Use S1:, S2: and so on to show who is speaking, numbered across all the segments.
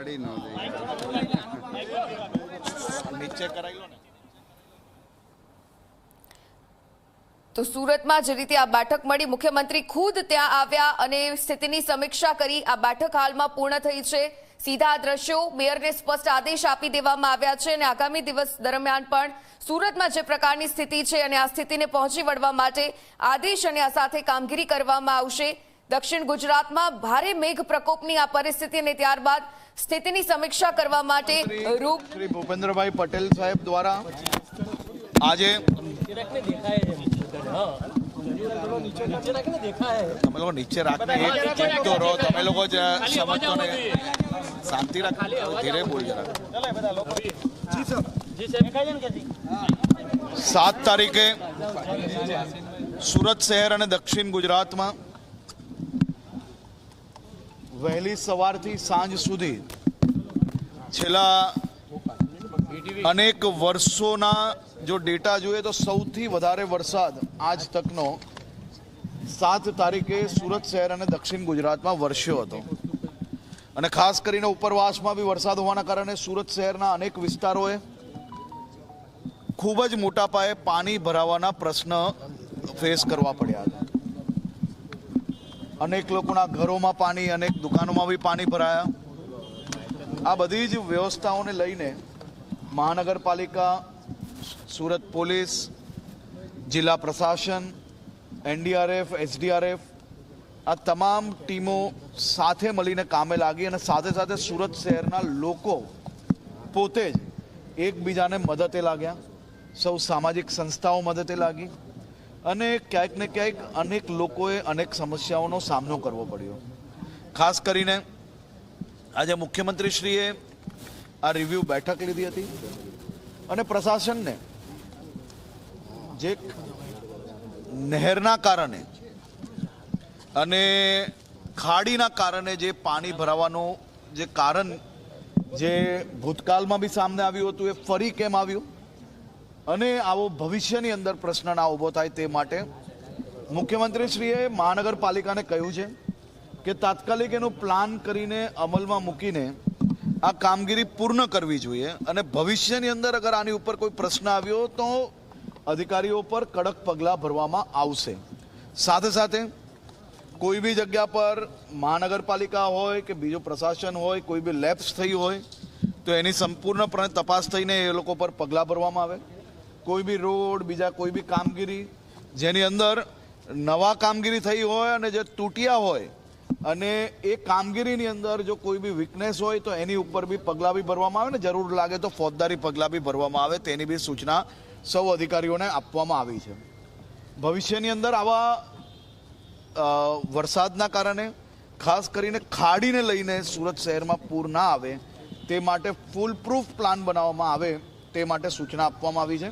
S1: ગાડી ન નીચે કરાવી લો ને।
S2: તો સુરતમાં જે રીતે આ બેઠક મળી, મુખ્યમંત્રી ખુદ ત્યાં આવ્યા અને સ્થિતિની સમીક્ષા કરી। આ બેઠક હાલમાં પૂર્ણ થઈ છે। સીધા દ્રશ્યો મેયરને સ્પષ્ટ આદેશ આપી દેવામાં આવ્યા છે અને આગામી દિવસ દરમિયાન પણ સુરતમાં જે પ્રકારની સ્થિતિ છે અને આ સ્થિતિને પહોંચી વળવા માટે આદેશ અને આ સાથે કામગીરી કરવામાં આવશે। દક્ષિણ ગુજરાતમાં ભારે મેઘ પ્રકોપની આ પરિસ્થિતિ અને ત્યારબાદ સ્થિતિની સમીક્ષા કરવા માટે
S1: શ્રી ભૂપેન્દ્રભાઈ પટેલ સાહેબ દ્વારા આજે તમે લોકો નીચે રાખને એક રહો, તમે લોકો સમજતો ને શાંતિ રાખ, ધીરે બોલ જરા। 7 તારીખે સુરત શહેર અને દક્ષિણ ગુજરાતમાં વહેલી સવારથી સાંજ સુધી છેલ્લા અનેક વર્ષોના જો ડેટા જોઈએ તો સૌથી વધારે વરસાદ આજ તકનો 7 તારીખે સુરત શહેર અને દક્ષિણ ગુજરાતમાં વરસ્યો હતો અને ખાસ કરીને ઉપરવાસમાં બી વરસાદ હોવાના કારણે સુરત શહેરના અનેક વિસ્તારોએ ખૂબ જ મોટા પાયે પાણી ભરાવાના પ્રશ્ન ફેસ કરવા પડ્યા હતા। અનેક લોકોના ઘરોમાં પાણી, અનેક દુકાનોમાં બી પાણી ભરાયા। આ બધી જ વ્યવસ્થાઓને લઈને મહાનગરપાલિકા, સુરત પોલીસ, જિલ્લા પ્રશાસન, એનડીઆરએફ, એસડીઆરએફ આ તમામ ટીમો સાથે મળીને કામે લાગી અને સાથે સાથે સુરત શહેરના લોકો પોતે જ એકબીજાને મદદે લાગ્યા। સૌ સામાજિક સંસ્થાઓ મદદે લાગી અને ક્યાંક ને ક્યાંક અનેક લોકોએ અનેક સમસ્યાઓનો સામનો કરવો પડ્યો। ખાસ કરીને આજે મુખ્યમંત્રીશ્રીએ આ રિવ્યૂ બેઠક લીધી હતી અને પ્રશાસનને જે નહેરના કારણે અને ખાડીના કારણે જે પાણી ભરાવાનું જે કારણ જે ભૂતકાળમાં બી સામે આવ્યું હતું એ ફરી કેમ આવ્યું અને આવો ભવિષ્યની અંદર પ્રશ્ન ના ઊભો થાય તે માટે મુખ્યમંત્રીશ્રીએ મહાનગરપાલિકાને કહ્યું છે કે તાત્કાલિક એનું પ્લાન કરીને અમલમાં મૂકીને આ કામગીરી પૂર્ણ કરવી જોઈએ અને ભવિષ્યની અંદર અગર આની ઉપર કોઈ પ્રશ્ન આવ્યો તો અધિકારીઓ પર કડક પગલાં ભરવામાં આવશે। સાથે સાથે કોઈ બી જગ્યા પર મહાનગરપાલિકા હોય કે બીજો પ્રશાસન હોય, કોઈ બી લેપ્સ થઈ હોય તો એની સંપૂર્ણપણે તપાસ થઈને એ લોકો પર પગલાં ભરવામાં આવે। કોઈ બી રોડ, બીજા કોઈ બી કામગીરી જેની અંદર નવા કામગીરી થઈ હોય અને જે તૂટ્યા હોય અને એ કામગીરીની અંદર જો કોઈ બી વીકનેસ હોય તો એની ઉપર બી પગલાં બી ભરવામાં આવે ને જરૂર લાગે તો ફોજદારી પગલાં બી ભરવામાં આવે, તેની બી સૂચના સૌ અધિકારીઓને આપવામાં આવી છે। ભવિષ્યની અંદર આવા વરસાદના કારણે ખાસ કરીને ખાડીને લઈને સુરત શહેરમાં પૂર ના આવે તે માટે ફૂલ પ્રૂફ પ્લાન બનાવવામાં આવે તે માટે સૂચના આપવામાં આવી છે।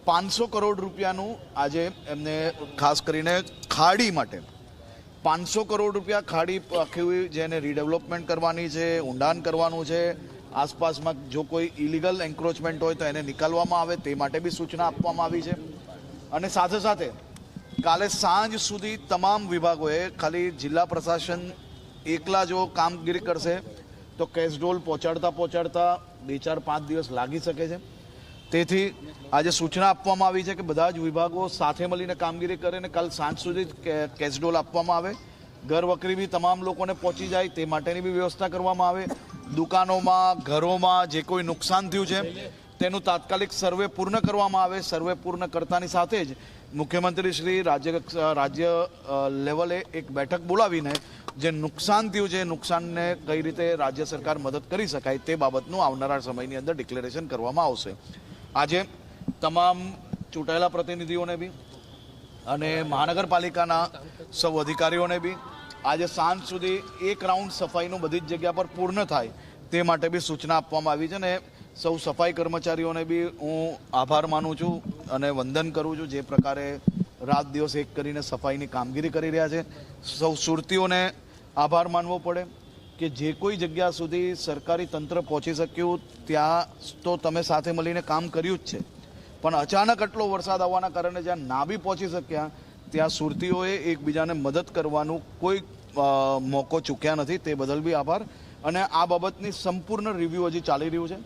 S1: 500 કરોડ રૂપિયાનું આજે એમને ખાસ કરીને ખાડી માટે 500 કરોડ રૂપિયા ખાડી આખી જેને રીડેવલપમેન્ટ કરવાની છે, ઊંડાણ કરવાનું છે, આસપાસમાં જો કોઈ ઇલીગલ એન્ક્રોચમેન્ટ હોય તો એને નિકાલવામાં આવે તે માટે બી સૂચના આપવામાં આવી છે। અને સાથે સાથે કાલે સાંજ સુધી તમામ વિભાગોએ ખાલી જિલ્લા પ્રશાસન એકલા જો કામગીરી કરશે તો કેસડોલ પહોંચાડતા 2-4-5 દિવસ લાગી શકે છે। તેથી આજે સૂચના આપવામાં આવી છે કે બધા જ વિભાગો સાથે મળીને કામગીરી કરે અને કાલ સાંજ સુધી કેસડોલ આપવામાં આવે। ઘર વખરી બી તમામ લોકોને પહોંચી જાય તે માટેની બી વ્યવસ્થા કરવામાં આવે। દુકાનોમાં, ઘરોમાં જે કોઈ નુકસાન થયું છે તેનું તાત્કાલિક સર્વે પૂર્ણ કરવામાં આવે। સર્વે પૂર્ણ કરતાની સાથે જ મુખ્યમંત્રી શ્રી રાજ્ય લેવલે એક બેઠક બોલાવીને જે નુકસાન થયું છે નુકસાનને કઈ રીતે રાજ્ય સરકાર મદદ કરી શકાય તે બાબતનું આવનારા સમયની અંદર ડિક્લેરેશન કરવામાં આવશે। આજે તમામ ચૂંટાયેલા પ્રતિનિધિઓને બી અને મહાનગરપાલિકાના સૌ અધિકારીઓને બી આજે સાંજ સુધી એક રાઉન્ડ સફાઈનું બધી જ જગ્યા પર પૂર્ણ થાય તે માટે બી સૂચના આપવામાં આવી છે અને સૌ સફાઈ કર્મચારીઓને બી હું આભાર માનું છું અને વંદન કરું છું જે પ્રકારે રાત દિવસ એક કરીને સફાઈની કામગીરી કરી રહ્યા છે। સૌ સુરતીઓને આભાર માનવો પડે કે જે કોઈ જગ્યા સુધી સરકારી તંત્ર પહોંચી શક્યું ત્યાં તો તમે સાથે મળીને કામ કર્યું જ છે, પણ અચાનક આટલો વરસાદ આવવાના કારણે જ્યાં ના બી પહોંચી શક્યા ત્યાં સુરતીઓએ એકબીજાને મદદ કરવાનું કોઈ મોકો ચૂક્યા નથી, તે બદલ બી આભાર। અને આ બાબતની સંપૂર્ણ રિવ્યૂ હજી ચાલી રહ્યું છે.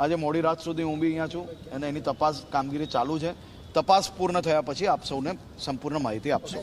S1: આજે મોડી રાત સુધી હું બી અહીંયા છું અને એની તપાસ કામગીરી ચાલુ છે. તપાસ પૂર્ણ થયા પછી આપ સૌને સંપૂર્ણ માહિતી આપશો.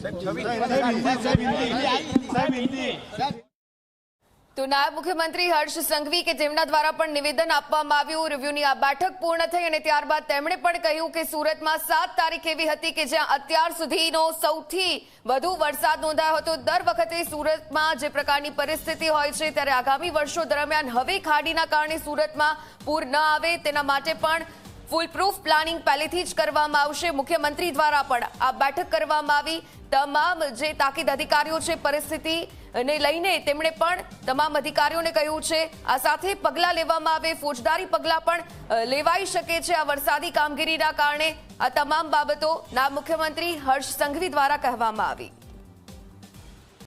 S2: તો નાયબ મુખ્યમંત્રી હર્ષ સંઘવી કે જેમના દ્વારા પણ નિવેદન આપવામાં આવ્યું. રિવ્યુની આ બેઠક પૂર્ણ થઈ અને ત્યારબાદ તેમણે પણ કહ્યું કે સુરતમાં 7 તારીખ એવી હતી કે જ્યાં અત્યાર સુધીનો સૌથી વધુ વરસાદ નોંધાયો હતો. દર વખતે સુરતમાં જે પ્રકારની પરિસ્થિતિ હોય છે ત્યારે આગામી વર્ષો દરમિયાન હવે ખાડીના કારણે સુરતમાં પૂર ન આવે તેના માટે પણ ફૂલ પ્રૂફ પ્લાનિંગ પહેલેથી જ કરવામાં આવશે. મુખ્યમંત્રી દ્વારા પણ આ બેઠક કરવામાં આવી. તમામ જે તાકીદ અધિકારીઓ છે પરિસ્થિતિને લઈને તેમણે પણ તમામ અધિકારીઓને કહ્યું છે આ સાથે પગલાં લેવામાં આવે, ફોજદારી પગલાં પણ લેવાઈ શકે છે આ વરસાદી કામગીરીના કારણે. આ તમામ બાબતો નાયબ મુખ્યમંત્રી હર્ષ સંઘવી દ્વારા કહેવામાં આવી.